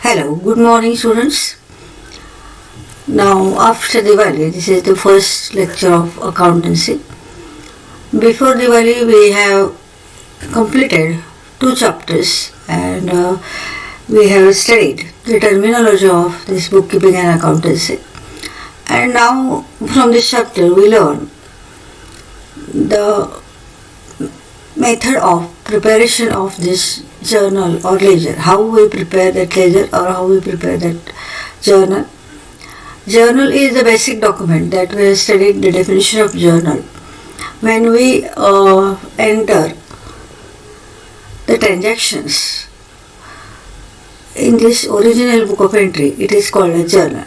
Hello, good morning students. Now after Diwali, this is the first lecture of accountancy. Before Diwali we have completed two chapters and we have studied the terminology of this bookkeeping and accountancy. And now from this chapter we learn the method of preparation of this journal or ledger, how we prepare that ledger or how we prepare that journal. Journal is the basic document that we have studied the definition of journal. When we enter the transactions in this original book of entry, it is called a journal.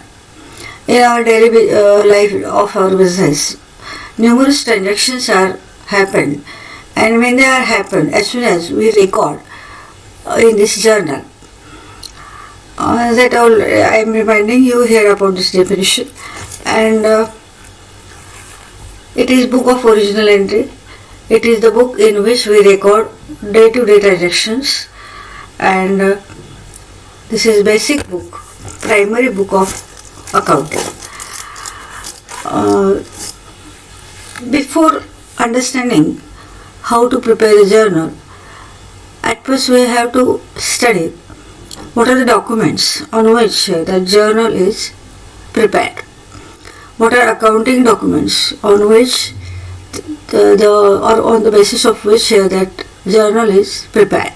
In our daily life of our business, numerous transactions are happened, and when they are happened, as soon as we record in this journal, that all I am reminding you here about this definition, and it is book of original entry. It is the book in which we record day-to-day transactions, and this is basic book, primary book of accounting. Before understanding how to prepare the journal, at first we have to study what are the documents on which the journal is prepared. What are accounting documents on which or on the basis of which that journal is prepared.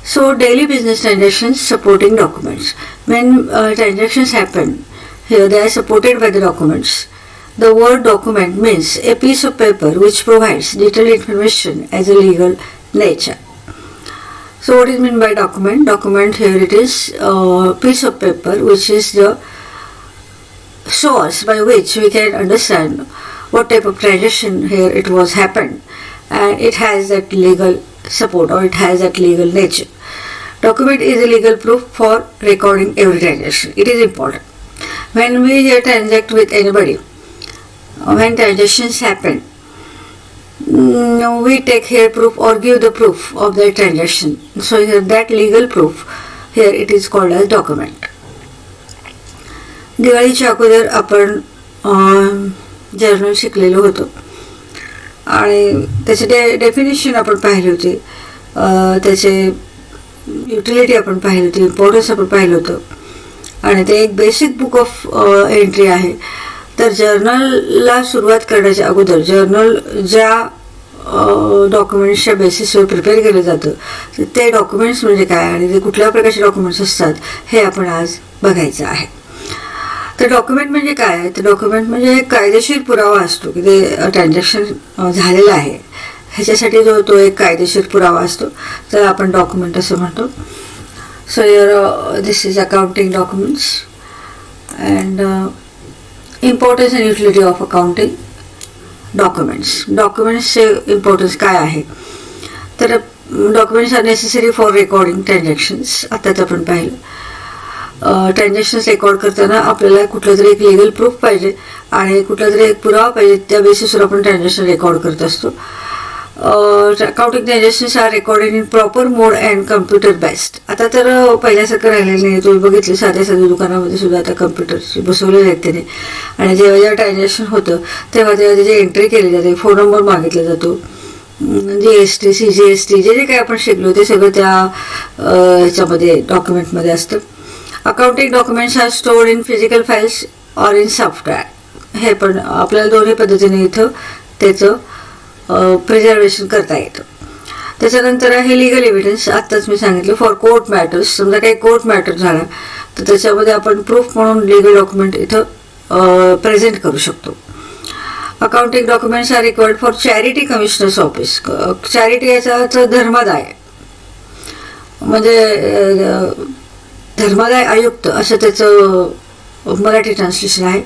So daily business transactions supporting documents. When transactions happen, here they are supported by the documents. The word document means a piece of paper which provides detailed information as a legal nature. So what is meant by document? Document, here it is a piece of paper which is the source by which we can understand what type of transaction here it was happened, and it has that legal support or it has that legal nature. Document is a legal proof for recording every transaction. It is important. When we here transact with anybody, when transactions happen, we take here proof or give the proof of the transaction. So here that legal proof, here it is called as document. दिवाळीच्या अगोदर आपण journal शिकलेलो होतो आणि त्याचे definition आपण पाहिली होती, त्याचे युटिलिटी आपण पाहिली होती, इम्पॉर्टन्स आपण पाहिलं होतं, आणि ते एक बेसिक बुक ऑफ एंट्री आहे. तर जर्नलला सुरुवात करण्याच्या अगोदर जर्नल ज्या डॉक्युमेंट्सच्या बेसिसवर प्रिपेअर केलं जातं ते डॉक्युमेंट्स म्हणजे काय आणि ते कुठल्या प्रकारचे डॉक्युमेंट्स असतात हे आपण आज बघायचं आहे. तर डॉक्युमेंट म्हणजे काय? तर डॉक्युमेंट म्हणजे एक कायदेशीर पुरावा असतो की ते ट्रान्झॅक्शन झालेलं आहे ह्याच्यासाठी जो तो एक कायदेशीर पुरावा असतो, तर आपण डॉक्युमेंट असं म्हणतो. So here this is accounting documents and importance and utility of accounting documents. डॉक्युमेंट्सचे इम्पॉर्टन्स काय आहे? तर documents are necessary for recording transactions. आताच आपण पाहिलं ट्रान्झॅक्शन्स रेकॉर्ड करताना आपल्याला कुठलं तरी एक लिगल प्रूफ पाहिजे आणि कुठला तरी एक पुरावा पाहिजे, त्या बेसिसवर आपण ट्रान्झॅक्शन रेकॉर्ड करत असतो. Accounting transactions are recorded in proper mode and computer based. आता तर पहिल्यासारखं राहिलेलं नाही. तुम्ही बघितले साध्या दुकानामध्ये सुद्धा आता कम्प्युटर्स बसवलेले आहेत त्याने, आणि जेव्हा जेव्हा ट्रान्झॅक्शन होतं तेव्हा त्याची एंट्री केली जाते, फोन नंबर मागितला जातो, GST CGST जे काही आपण शिकलो ते सगळं त्या ह्याच्यामध्ये डॉक्युमेंटमध्ये असतं. Accounting documents are stored in physical files or in software. हे पण आपल्याला दोन्ही पद्धतीने इथं त्याचं प्रिझर्वेशन करता येतं. त्याच्यानंतर आहे लिगल एव्हिडन्स. आत्ताच मी सांगितलं फॉर कोर्ट मॅटर्स. समजा काही कोर्ट मॅटर झाला तर त्याच्यामध्ये आपण प्रूफ म्हणून लिगल डॉक्युमेंट इथं प्रेझेंट करू शकतो. Accounting documents are required for charity commissioners office. Charity याचा अर्थ धर्मादाय, म्हणजे धर्मादाय आयुक्त असं त्याचं मराठी ट्रान्सलेशन आहे.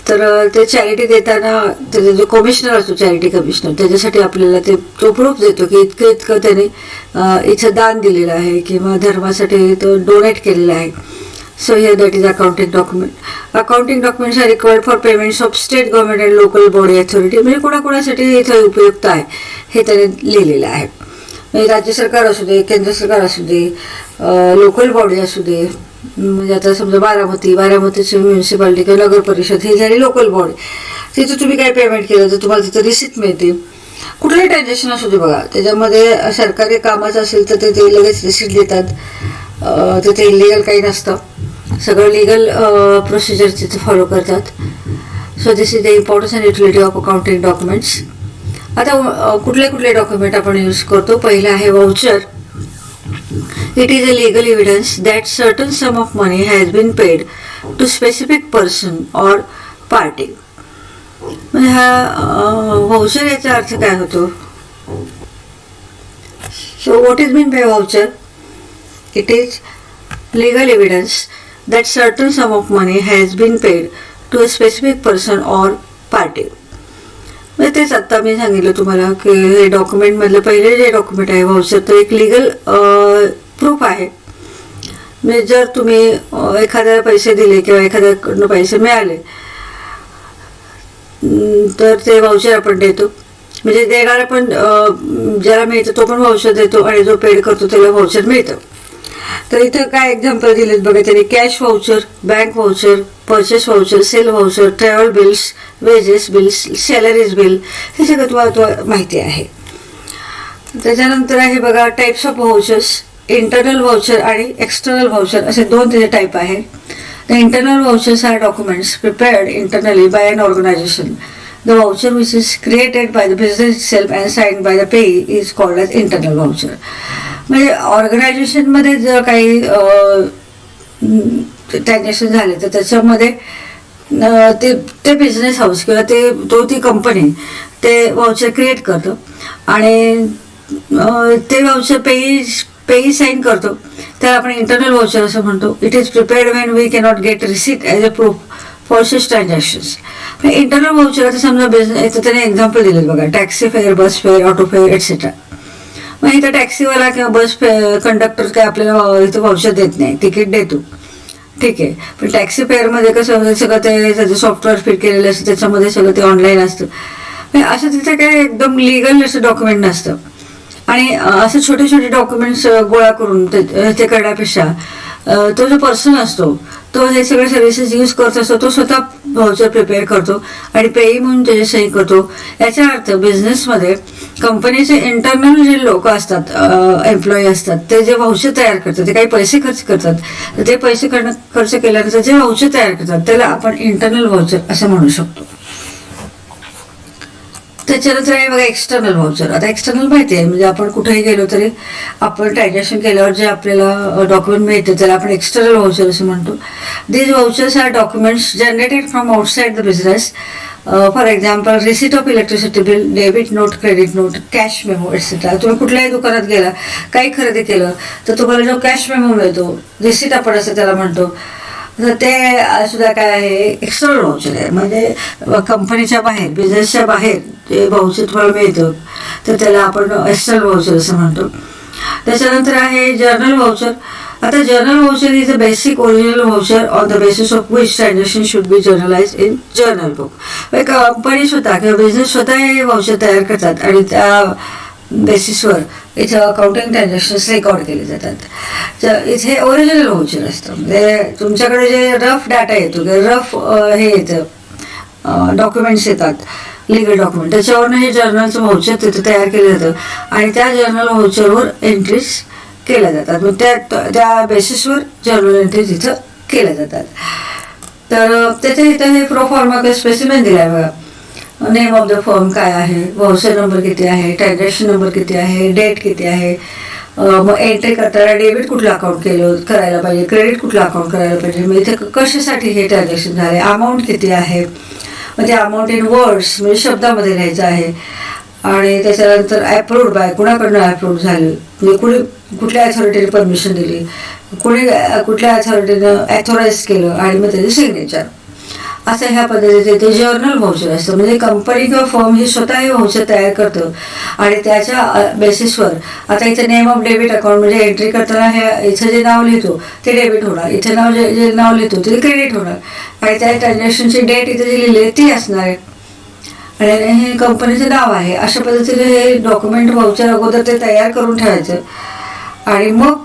तर ते चॅरिटी देताना त्याचा जो कमिशनर असतो चॅरिटी कमिशनर, त्याच्यासाठी आपल्याला ते तो प्रूफ देतो की इतकं इतकं त्याने इथं दान दिलेलं आहे किंवा धर्मासाठी तो डोनेट केलेलं आहे. So here that is accounting document. Accounting documents are required for payments of state government and local body authority. म्हणजे कोणाकोणासाठी इथं उपयुक्त आहे हे त्याने लिहिलेलं आहे. म्हणजे राज्य सरकार असू दे, केंद्र सरकार असू दे, लोकल बॉडी असू दे, म्हणजे आता समजा बारामतीची म्युन्सिपालिटी किंवा नगर परिषद ही झाली लोकल बॉडी. तिथं तुम्ही काय पेमेंट केलं तर तुम्हाला तिथं रिसिप्ट मिळते. कुठलंही ट्रान्झॅक्शन असू दे बघा, त्याच्यामध्ये सरकारी कामाचं असेल तर ते लगेच रिसिप्ट देतात. तिथे इलिगल काही नसतं, सगळं लिगल प्रोसिजर तिथे फॉलो करतात. So this is the importance and utility of accounting documents. आता कुठले डॉक्युमेंट आपण यूज करतो. पहिलं आहे voucher. It is a legal evidence that certain sum of money has been paid to specific person or party. म्हणजे हा voucher याचा अर्थ काय होतो. So what is mean by voucher. It is legal evidence that certain sum of money has been paid to a specific person or party. म्हणजे तेच आत्ता मी सांगितलं तुम्हाला की हे डॉक्युमेंटमधलं पहिले जे डॉक्युमेंट आहे व्हाउचर, तर एक लिगल प्रूफ आहे. म्हणजे जर तुम्ही एखाद्याला पैसे दिले किंवा एखाद्याकडनं पैसे मिळाले तर ते व्हाउचर आपण देतो. म्हणजे देणारा पण ज्याला मिळतं तो पण व्हाउचर देतो आणि जो पेड करतो त्याला व्हाउचर मिळतं. तर इथं काय एक्झाम्पल दिलेत बघा त्यांनी. Cash voucher, bank voucher, purchase voucher, sale voucher, travel bills, wages bills, salaries bill, हे सगळं तुम्हाला माहिती आहे. त्याच्यानंतर आहे बघा types of vouchers. Internal voucher आणि एक्सटर्नल व्हाउचर असे दोन त्याचे टाईप आहे. The internal vouchers are documents prepared internally by an organisation. The voucher which is created by the business self and signed by the payee is called as internal voucher. म्हणजे ऑर्गनायझेशनमध्ये जर काही transaction झाले तर त्याच्यामध्ये ते business house किंवा ती कंपनी ते व्हाउचर क्रिएट करतं आणि ते व्हाउचर पेई साईन करतो. त्याला आपण इंटरनल व्हाउचर असं म्हणतो. It is prepared when we cannot get receipt as a proof for such transactions. Internal voucher आता समजा बिझनेस, त्याने एक्झाम्पल दिलेत बघा. Taxi fare, bus fare, auto fare etcetera. मग इथं टॅक्सीवाला किंवा बस कंडक्टर काय आपल्याला इथं व्हाउचर देत नाही, तिकीट देतो, ठीक आहे. पण टॅक्सी फेअरमध्ये कसं सगळं ते त्याचं सॉफ्टवेअर फिट केलेलं असतं, त्याच्यामध्ये सगळं ते ऑनलाईन असतं. म्हणजे असं तिथे काय एकदम लिगल असं डॉक्युमेंट नसतं. आणि असं छोटे छोटे डॉक्युमेंट्स गोळा करून ते करण्यापेक्षा तो जो पर्सन असतो तो हे सगळे सर्व्हिसेस यूज करत असतो, तो स्वतः व्हाउचर प्रिपेअर करतो आणि पेई म्हणून त्याची सही करतो. याचा अर्थ बिझनेसमध्ये कंपनीचे इंटरनल जे लोक असतात, एम्प्लॉई असतात, ते जे व्हाउचर तयार करतात, ते काही पैसे खर्च करतात, तर ते पैसे खर्च केल्यानंतर जे व्हाउचर तयार करतात त्याला आपण इंटरनल व्हाउचर असं म्हणू शकतो. त्याच्यानंतर आहे बघा एक्सटर्नल व्हाउचर. आता एक्सटर्नल माहिती आहे, म्हणजे आपण कुठेही गेलो तरी आपण ट्रान्झॅक्शन केल्यावर जे आपल्याला डॉक्युमेंट मिळतं त्याला आपण एक्सटर्नल व्हाउचर असं म्हणतो. These vouchers are documents generated from outside the business. For example receipt of electricity bill, debit note, credit note, cash memo etcetera. तुम्ही कुठल्याही दुकानात गेला, काही खरेदी केलं तर तुम्हाला जो कॅश मेमो मिळतो, रिसिट आपण असं त्याला म्हणतो, तर ते सुद्धा काय आहे, एक्सटर्नल व्हाउचर आहे. म्हणजे कंपनीच्या बाहेर, बिझनेसच्या बाहेर जे व्हाउचर तुम्हाला मिळतं तर त्याला आपण एक्सटर्नल व्हाउचर असं म्हणतो. त्याच्यानंतर आहे जर्नल व्हाउचर. आता journal voucher is a basic original voucher on the basis of which transaction should be generalized in journal book. Company स्वतः किंवा बिझनेस स्वतः हे व्हाउचर तयार करतात आणि त्या बेसिसवर इथं अकाउंटिंग ट्रान्झॅक्शन्स रेकॉर्ड केले जातात. इथे ओरिजिनल व्हाउचर असतं. म्हणजे तुमच्याकडे जे रफ डाटा येतो, रफ हे येतं, डॉक्युमेंट्स येतात, लिगल डॉक्युमेंट, त्याच्यावरनं हे जर्नलचं व्हाउचर तिथं तयार केलं जातं आणि त्या जर्नल व्हाउचरवर एंट्रीज केल्या जातात. मग त्या बेसिसवर जर्नल एंट्रीज इथं केल्या जातात. तर त्याच्या इथं हे प्रोफॉर्मा स्पेसिमेन दिला आहे बघा. नेम ऑफ द फर्म काय आहे, व्हाउचर नंबर किती आहे, ट्रान्झॅक्शन नंबर किती आहे, डेट किती आहे, मग एंट्री करताना डेबिट कुठलं अकाउंट करायला पाहिजे, क्रेडिट कुठलं अकाउंट करायला पाहिजे, मग इथे कशासाठी हे ट्रान्झॅक्शन झाले, अमाऊंट किती आहे, मग ते अमाऊंट इन वर्ड्स म्हणजे शब्दामध्ये लिहायचं आहे. आणि त्याच्यानंतर ॲप्रूव्ड बाय, कुणाकडनं ॲप्रूव्ड झाले, म्हणजे कुठल्या अथॉरिटीने परमिशन दिली, कुठल्या अथॉरिटीनं ॲथॉराईज केलं आणि मग त्याचे सिग्नेचर. असं ह्या पद्धतीचे ते जर्नल व्हाउचर असतं. म्हणजे कंपनी किंवा फर्म ही स्वतः हे व्हाउचर तयार करतं आणि त्याच्या बेसिसवर आता इथे नेम ऑफ डेबिट अकाउंट म्हणजे एंट्री करताना हे इथं जे नाव लिहितो ते डेबिट होणार, इथं जे नाव लिहितो ते क्रेडिट होणार आणि त्या ट्रान्झॅक्शनची डेट इथे जी लिहिली ती असणार आहे. आणि हे कंपनीचं नाव आहे. अशा पद्धतीने हे डॉक्युमेंट व्हाउचर अगोदर ते तयार करून ठेवायचं आणि मग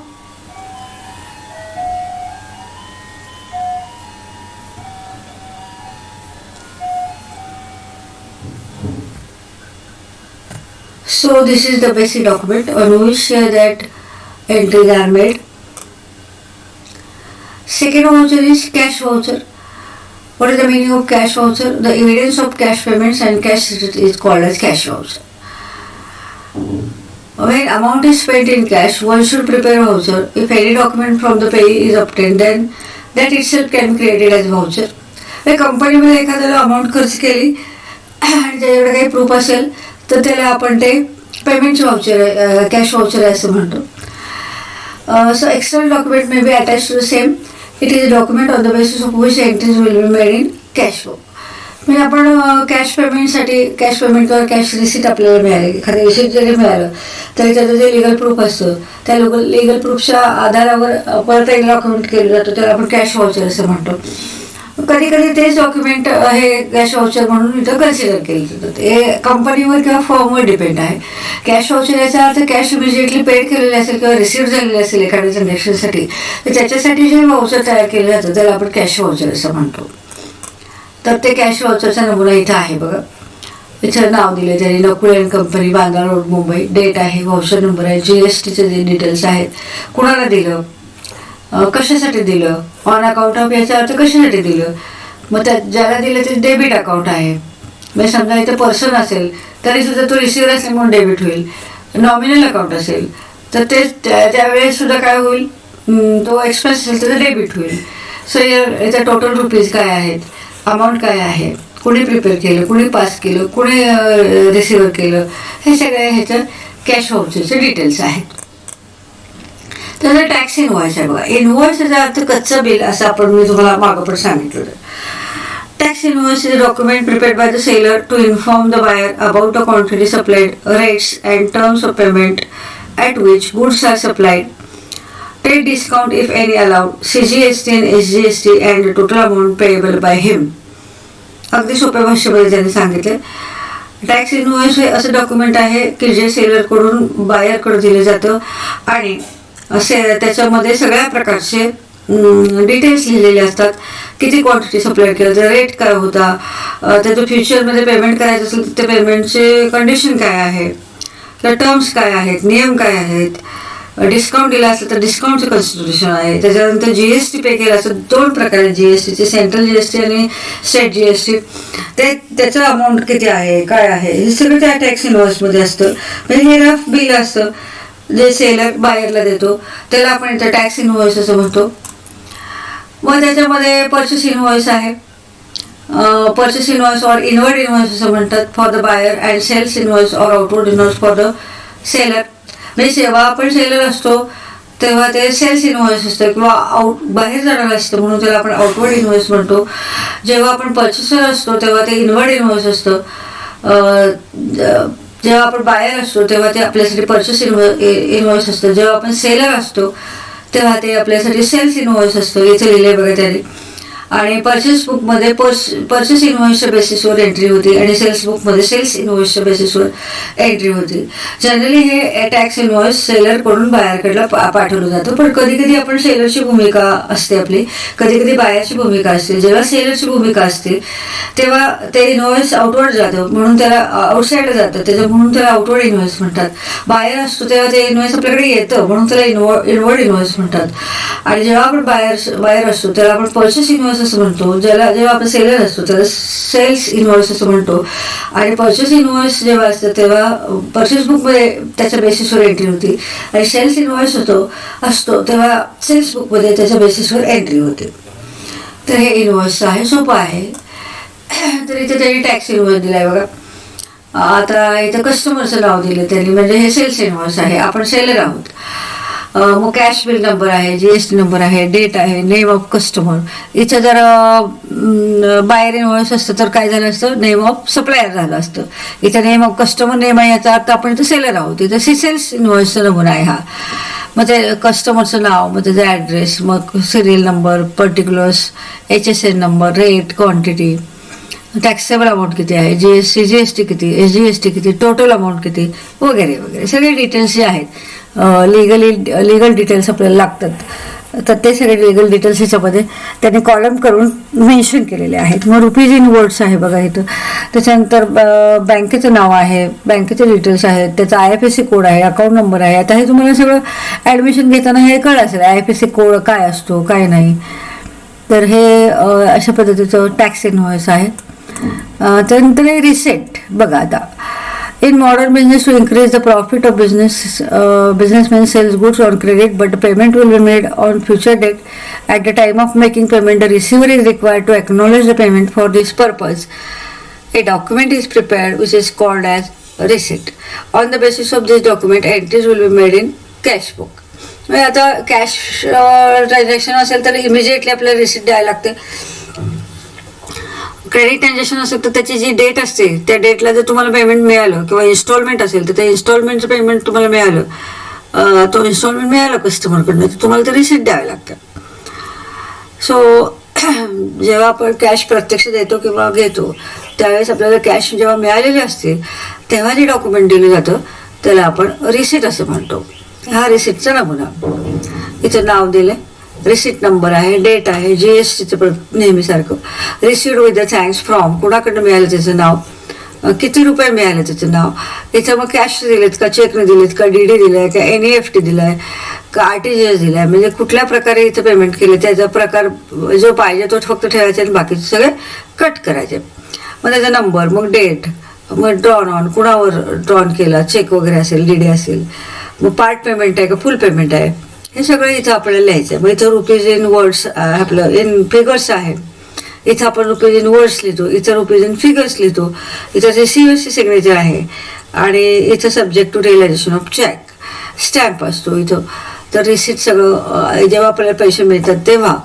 so this is the basic document on which that entries are made. Second voucher is cash voucher. What is the meaning of cash voucher? The evidence of cash payments and cash is called as cash voucher. When amount is spent in cash, one should prepare a voucher. If any document from the payee is obtained, then that itself can be created as voucher. कंपनीमध्ये एखाद्याला amount खर्च केली आणि त्याच्याकडे काही proof असेल तर त्याला आपण ते पेमेंटचे व्हाउचर कॅश व्हाउचर असं म्हणतो. So external document may be attach to the same. It is a document on the basis of which entries will be made in cash flow. म्हणजे आपण कॅश पेमेंटसाठी कॅश पेमेंट किंवा cash receipt आपल्याला मिळाले, एखाद्या receipt जरी मिळालं तरी त्याचं जे लिगल प्रूफ असतं त्या लिगल प्रूफच्या आधारावर परत एक डॉक्युमेंट केलं जातं, त्याला आपण कॅश व्हाउचर असं म्हणतो. कधी कधी तेच डॉक्युमेंट हे कॅश व्हाउचर म्हणून इथं कन्सिडर केलं जातं. हे कंपनीवर किंवा फॉर्मवर डिपेंड आहे. कॅश व्हाउचर याचा अर्थ कॅश इमिजिएटली पेड केलेले असेल किंवा रिसीव्ह झालेले असेल एखाद्या ट्रान्झॅक्शनसाठी, तर त्याच्यासाठी जे व्हाउचर तयार केलं जातं त्याला आपण कॅश व्हाउचर असं म्हणतो. तर ते कॅश व्हाउचरचा नमुना इथं आहे बघा. इथं नाव दिलं त्यांनी Nakul and company, Bandra road, Mumbai. Date आहे, व्हाउचर नंबर आहे, GSTचे जे डिटेल्स आहेत, कुणाला दिलं, कशासाठी दिलं, ऑन अकाउंट ऑफ याचा अर्थ कशासाठी दिलं. मग त्या ज्याला दिलं ते डेबिट अकाउंट आहे. म्हणजे समजा इथं पर्सन असेल तरी सुद्धा तो रिसिव्हर असेल म्हणून डेबिट होईल. नॉमिनल अकाउंट असेल तर ते त्यावेळेस सुद्धा काय होईल, तो एक्सपेन्स असेल तर डेबिट होईल. सो याचा टोटल रुपीज काय आहेत, अमाऊंट काय आहे, कुणी प्रिपेअर केलं, कुणी पास केलं, कुणी रिसिव्हर केलं, हे सगळे ह्याचं कॅश व्हाउचरचे डिटेल्स आहेत. त्याचा टॅक्स इनवॉइस आहे बघा. इनवॉइस याचा अर्थ कच्चं बिल असं आपण मी तुम्हाला मागं पण सांगितलं. Tax invoice is a document prepared by the seller to inform the buyer about the quantity supplied, rates and terms of payment at which goods are supplied, trade discount if any allowed, CGST and SGST and the total amount payable by him. अगदी सोप्या भाषेमध्ये त्यांनी सांगितले. Tax invoice हे असं document आहे की जे सेलरकडून बायरकडे दिलं जातं आणि त्याच्यामध्ये सगळ्या प्रकारचे डिटेल्स लिहिलेले असतात. किती क्वांटिटी सप्लाय केलं, तर रेट काय होता, त्याचं फ्युचरमध्ये पेमेंट करायचं असेल तर ते पेमेंटचे कंडिशन काय आहे, तर टर्म्स काय आहेत, नियम काय आहेत, डिस्काउंट दिला असेल तर डिस्काउंटचं कन्सिडरेशन आहे. त्याच्यानंतर GST पे केलं असेल, 2 प्रकार आहेत GSTचे, सेंट्रल GST आणि स्टेट GST. त्याचं अमाऊंट किती आहे, काय आहे, हे सगळं त्या टॅक्स इनवॉइसमध्ये असतं. म्हणजे हे रफ बिल असतं जे सेलर बायरला देतो त्याला आपण इथं टॅक्स इनवॉइस असं म्हणतो. मग त्याच्यामध्ये पर्चेस इनवॉइस आहे. Purchase invoice or inward invoice असं म्हणतात for the buyer and sales invoice or outward invoice for the seller. म्हणजे जेव्हा आपण सेलर असतो तेव्हा ते सेल्स इनवॉइस असतं किंवा बाहेर जाणार असतं म्हणून त्याला आपण आउटवर्ड इनवॉइस म्हणतो. जेव्हा आपण पर्चेसर असतो तेव्हा ते इनवर्ड इनवॉइस असतं. जेव्हा आपण बायर असतो तेव्हा ते आपल्यासाठी पर्चेस इनवॉइस असतं. जेव्हा आपण सेलर असतो तेव्हा ते आपल्यासाठी सेल्स इनवॉइस असतं. इथे लिहिले बघा त्यांनी. आणि पर्चेस बुकमध्ये पर्चेस इनवॉइसच्या बेसिसवर एंट्री होती आणि सेल्स बुकमध्ये सेल्स इनवॉइसच्या बेसिसवर एंट्री होती. जनरली हे टॅक्स इनवॉइस सेलरकडून बायरकडला पाठवलं जातं. पण कधी कधी आपण सेलरची भूमिका असते आपली, कधी कधी बायरची भूमिका असते. जेव्हा सेलरची भूमिका असते तेव्हा ते इनवॉइस आउटवर्ड जातं म्हणून त्याला आउटसाईडला जातं, म्हणून त्याला आउटवर्ड इनवॉइस म्हणतात. बायर असतो तेव्हा ते इनवॉइस आपल्याकडे येतं म्हणून त्याला इनवर्ड इनवॉइस म्हणतात. आणि जेव्हा आपण बायर असतो त्याला आपण पर्चेस इनवॉइस असं म्हणतो. जेव्हा आपण सेलर असतो त्याला सेल्स इनवॉइस असं म्हणतो. आणि पर्चेस इनवॉइस जेव्हा असतं तेव्हा पर्चेस बुकमध्ये त्याच्या बेसिसवर एंट्री होती आणि सेल्स इनवॉइस असतो तेव्हा सेल्स बुकमध्ये त्याच्या बेसिसवर एंट्री होते. तर हे इनवॉइस आहे, सोपं आहे. तर इथे त्यांनी टॅक्स इनवॉइस दिला आहे बघा. आता इथं कस्टमरचं नाव दिलं त्यांनी, म्हणजे हे सेल्स इनवॉइस आहे, आपण सेलर आहोत. मग कॅश बिल नंबर आहे, GST नंबर आहे, डेट आहे, नेम ऑफ कस्टमर. इथं जर बायर इनवॉइस असतं तर काय झालं असतं, नेम ऑफ सप्लायर झालं असतं. इथं नेम ऑफ कस्टमर नेम आहे याचा अर्थ आपण इथं सेलर आहोत. इथं सेल्स इनवॉइसचा नमुना आहे हा. मग ते कस्टमरचं नाव, मग त्याचा ॲड्रेस, मग serial number, particulars, HSN number, rate, quantity, taxable amount किती आहे, GST किती, SGST किती, टोटल अमाऊंट किती, वगैरे वगैरे सगळे डिटेल्स जे आहेत लिगल डिटेल्स आपल्याला लागतात, तर ते सगळे लिगल डिटेल्स ह्याच्यामध्ये त्यांनी कॉलम करून मेन्शन केलेले आहेत. मग रुपीज इन वर्ड्स आहे बघा इथं. त्याच्यानंतर बँकेचं नाव आहे, बँकेचे डिटेल्स आहेत, त्याचा IFSC कोड आहे, अकाउंट नंबर आहे. आता हे तुम्हाला सगळं ॲडमिशन घेताना हे कळलं असेल IFSC कोड काय असतो काय नाही. तर हे अशा पद्धतीचं टॅक्स इनव्हॉइस आहे. त्यानंतर हे रिसेट बघा. आता in modern business, to increase the profit of businessman sells goods on credit, but the payment will be made on future date. At the time of making payment, the receiver is required to acknowledge the payment. For this purpose, a document is prepared which is called as receipt. On the basis of this document, entries will be made in cash book. म्हणजे आता cash transaction असेल तर immediately आपल्याला receipt द्यायला लागते. Credit transaction असेल तर त्याची जी डेट असते त्या डेटला जर तुम्हाला पेमेंट मिळालं किंवा इन्स्टॉलमेंट असेल तर त्या इन्स्टॉलमेंटचं पेमेंट तुम्हाला मिळालं, तो इन्स्टॉलमेंट मिळाला कस्टमरकडनं तर तुम्हाला ते रिसिट द्यावे लागतं. सो जेव्हा आपण कॅश प्रत्यक्ष देतो किंवा घेतो त्यावेळेस आपल्याला कॅश जेव्हा मिळालेली असते तेव्हा जे डॉक्युमेंट दिलं जातं त्याला आपण रिसिट असं म्हणतो. हा रिसिटचा नमुना. इथं नाव दिलं, रिसिट नंबर आहे, डेट आहे, GSTचं नेहमीसारखं, receipt with the thanks from, कुणाकडनं मिळालं त्याचं नाव, किती रुपये मिळाले त्याचं नाव, इथं मग कॅश दिलेत का, चेकने दिलेत का, DD दिलं आहे का, NEFT दिलं आहे का, RTGS दिलं आहे, म्हणजे कुठल्या प्रकारे इथं पेमेंट केलं त्याचा प्रकार जो पाहिजे तो फक्त ठेवायचा आणि बाकीचे सगळे कट करायचे. मग त्याचा नंबर, मग डेट, मग ड्रॉन ऑन, कुणावर ड्रॉन केला, चेक वगैरे असेल, DD असेल, मग पार्ट पेमेंट आहे का फुल पेमेंट आहे, हे सगळं इथं आपल्याला लिहायचं आहे. मग इथं रुपीज इन वर्ड्स आपलं इन फिगर्स आहे, इथं आपण रुपीज इन वर्ड्स लिहितो, इथं रुपीज इन फिगर्स लिहितो, इथं CVC सिग्नेचर आहे आणि इथं subject to realisation of cheque, stamp असतो इथं. तर रिसिट सगळं जेव्हा आपल्याला पैसे मिळतात तेव्हा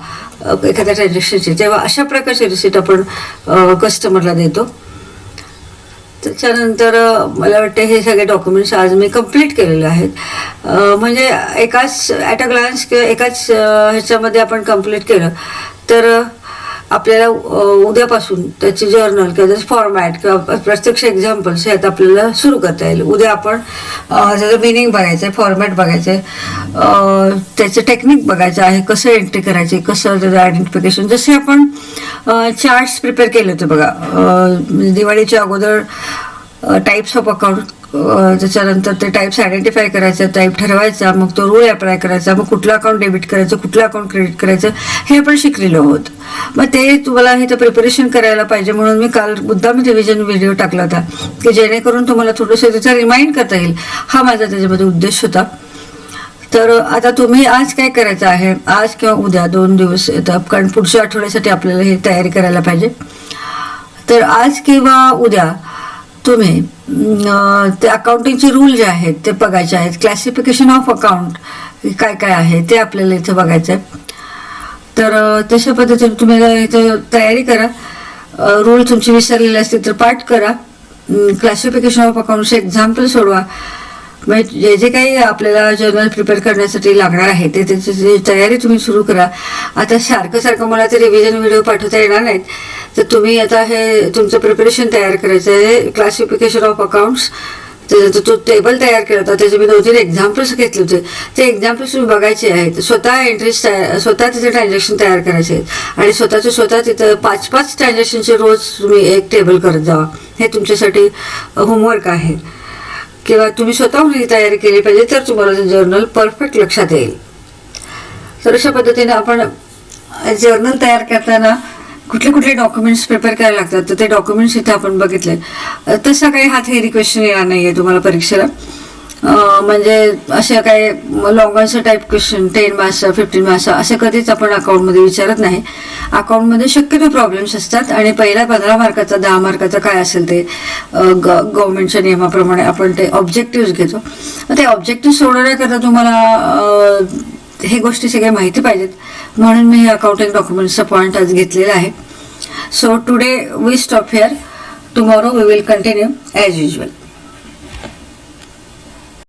एखाद्या ट्रान्झॅक्शनचे तेव्हा अशा प्रकारचे रिसिट आपण कस्टमरला देतो. त्याच्यानंतर मला वाटतं हे सगळे डॉक्युमेंट्स आज मी कंप्लीट केलेले आहेत. म्हणजे एकाच ॲट अ ग्लान्स किंवा एकाच ह्याच्यामध्ये आपण कंप्लीट केलं तर आपल्याला उद्यापासून त्याचे जर्नल किंवा त्याचं फॉर्मॅट किंवा प्रत्यक्ष एक्झाम्पल्स ह्यात आपल्याला सुरू करता येईल. उद्या आपण त्याचं मिनिंग बघायचं आहे, फॉर्मॅट बघायचं आहे, त्याचं टेक्निक बघायचं आहे, कसं एंट्री करायची, कसं त्याचं आयडेंटिफिकेशन. जसे आपण चार्ट्स प्रिपेअर केले होते बघा दिवाळीच्या अगोदर, टाईप्स ऑफ अकाउंट, त्याच्यानंतर ते टाईप्स आयडेंटिफाय करायचं, टाईप ठरवायचा, मग तो रूल अप्लाय करायचा, मग कुठलं अकाउंट डेबिट करायचं, कुठलं अकाउंट क्रेडिट करायचं हे आपण शिकलेलो आहोत. मग ते तुम्हाला हे तर प्रिपरेशन करायला पाहिजे म्हणून मी काल मुद्दाम रिव्हिजन व्हिडिओ टाकला होता की जेणेकरून तुम्हाला थोडंसं त्याचा रिमाइंड करता येईल. हा माझा त्याच्यामध्ये उद्देश होता. तर आता तुम्ही आज काय करायचं आहे, आज किंवा उद्या 2 दिवस येतात कारण पुढच्या आठवड्यासाठी आपल्याला हे तयारी करायला पाहिजे. तर आज किंवा उद्या तुम्ही ते अकाउंटिंगचे रूल जे आहेत ते बघायचे आहेत. क्लासिफिकेशन ऑफ अकाउंट काय काय आहे ते आपल्याला इथं बघायचं आहे. तर तशा पद्धतीने तुम्ही इथं तयारी करा. रूल तुमचे विसरलेले असतील तर पाठ करा. क्लासिफिकेशन ऑफ अकाउंटचे एक्झाम्पल सोडवा. म्हणजे जे जे काही आपल्याला जर्नल प्रिपेअर करण्यासाठी लागणार आहे ते त्याची तयारी तुम्ही सुरू करा. आता सारखं मला ते रिव्हिजन व्हिडिओ पाठवता येणार नाहीत तर तुम्ही आता हे तुमचं प्रिपरेशन तयार करायचं आहे. क्लासिफिकेशन ऑफ अकाउंट्स त्याचा तो टेबल तयार केला होता, त्याचे मी 2-3 एक्झाम्पल्स घेतले होते. ते एक्झाम्पल्स तुम्ही बघायचे आहेत. स्वतः एंट्रीज स्वतः तिथे ट्रान्झॅक्शन तयार करायचे आहेत आणि स्वतः तिथं 5-5 ट्रान्झॅक्शनचे रोज तुम्ही एक टेबल करत जावा. हे तुमच्यासाठी होमवर्क आहे किंवा तुम्ही स्वतःहून ही तयारी केली पाहिजे तर तुम्हाला जर्नल परफेक्ट लक्षात येईल. तर अशा पद्धतीने आपण जर्नल तयार करताना कुठले कुठले डॉक्युमेंट्स प्रिपेअर करायला लागतात तर ते डॉक्युमेंट्स इथे आपण बघितले. तसा काही हा थेरी क्वेश्चन येणार नाही आहे तुम्हाला परीक्षेला. म्हणजे अशा काही लॉंग आन्सर टाईप क्वेश्चन 10 मार्क्सचा 15 मार्क्सचा असं कधीच आपण अकाउंटमध्ये विचारत नाही. अकाउंटमध्ये शक्यतो प्रॉब्लेम्स असतात आणि पहिला 15 मार्काचा 10 मार्काचा काय असेल ते गव्हर्नमेंटच्या नियमाप्रमाणे आपण ते ऑब्जेक्टिव्ह घेतो. ते ऑब्जेक्टिव्ह सोडवण्याकरता तुम्हाला हे गोष्टी सगळ्या माहिती पाहिजेत म्हणून मी हे अकाउंटिंग डॉक्युमेंट्सचा पॉईंट आज घेतलेला आहे. So today we stop here. Tomorrow we will continue as usual.